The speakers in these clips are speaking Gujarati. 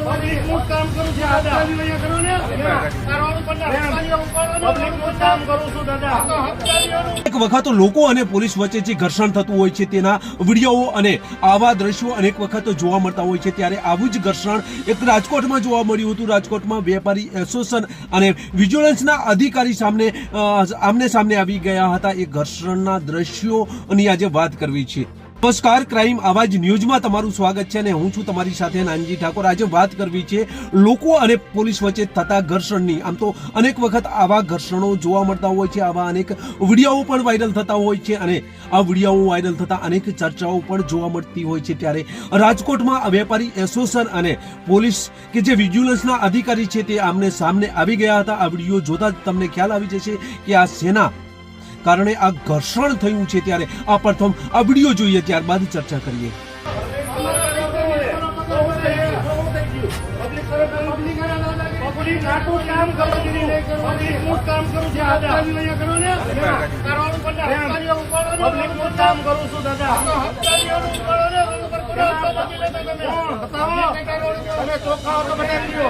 પબ્લિકનું કામ કરું છું દાદા. કરો ને કરવાનું પબ્લિકનું કામ કરું છું દાદા. એક વખત લોકો અને પોલીસ વચ્ચે જે ઘર્ષણ થતું હોય છે તેના વિડીયો અને આવા દ્રશ્યો અનેક વખત જોવા મળતા હોય છે. ત્યારે આવું જ ઘર્ષણ એક રાજકોટમાં જોવા મળ્યું હતું. રાજકોટમાં વેપારી એસોસિએશન અને વિજિલન્સના અધિકારી સામે આમને સામને આવી ગયા હતા. એ ઘર્ષણના દ્રશ્યોની આજે વાત કરવી છે. નમસ્કાર, ક્રાઇમ આવાજ ન્યૂઝમાં તમારું સ્વાગત છે અને હું છું તમારી સાથે નાનજી ઠાકોર. આજે વાત કરવી છે લોકો અને પોલીસ વચ્ચે થતા ઘર્ષણની. આમ તો અનેક વખત આવા ઘર્ષણો જોવા મળતા હોય છે, આવા અનેક વિડીયો પણ વાયરલ થતા હોય છે અને આ વિડીયો વાયરલ થતા અનેક ચર્ચાઓ પણ જોવા મળતી હોય છે. ત્યારે રાજકોટમાં વેપારી એસોસિએશન અને પોલીસ કે જે વિજિલન્સના અધિકારી છે તે આમને સામને આવી ગયા હતા. આ વિડીયો જોતા જ તમને ખ્યાલ આવી જશે કે આ સેના કારણે આ ઘર્ષણ થયું છે. ત્યારે આ પ્રથમ આ વિડીયો જોઈએ, ત્યારબાદ ચર્ચા કરીએ. પબ્લિક આટલું કામ કરું છું. પબ્લિકનું કામ કરું છું દાદા. કરો ને કરવાનું પબ્લિકનું કામ કરું છું દાદા. તમે ચોખ્ખા હો તો બતાવી દો.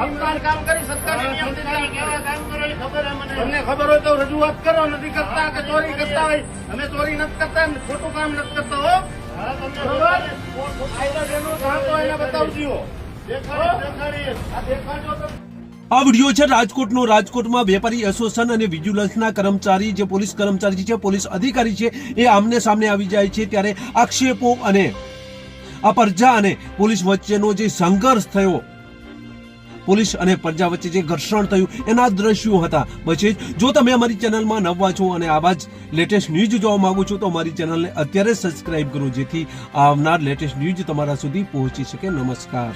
હપ્તાર કામ કરી સરકારી નિયમથી કેવા કામ કરો એ ખબર છે મને. તમને ખબર હોય તો રજૂઆત કરો. નથી કરતા કે ચોરી કરતા હોય, અમે ચોરી નથી કરતા, ખોટું કામ નથી કરતા. હો બરોબર, કાયદા જેનું કામ તો એને બતાવજો. આ વિડીયો છે રાજકોટનો. રાજકોટમાં વેપારી એસોસિએશન અને વિજિલન્સના કર્મચારી, જે પોલીસ કર્મચારી છે, પોલીસ અધિકારી છે, એ આમને સામને આવી જાય છે. ત્યારે આક્ષેપો અને આ પ્રજા અને પોલીસ વચ્ચેનો જે સંઘર્ષ થયો, પોલીસ અને પ્રજા વચ્ચે જે ઘર્ષણ થયું, એના દ્રશ્યો હતા. પછી જો તમે અમારી ચેનલમાં નવા છો અને આવા જ લેટેસ્ટ ન્યૂઝ જોવા માંગો છો તો અમારી ચેનલને અત્યારે સબસ્ક્રાઇબ કરો, જેથી આવનાર લેટેસ્ટ ન્યૂઝ તમારા સુધી પહોંચી શકે. નમસ્કાર.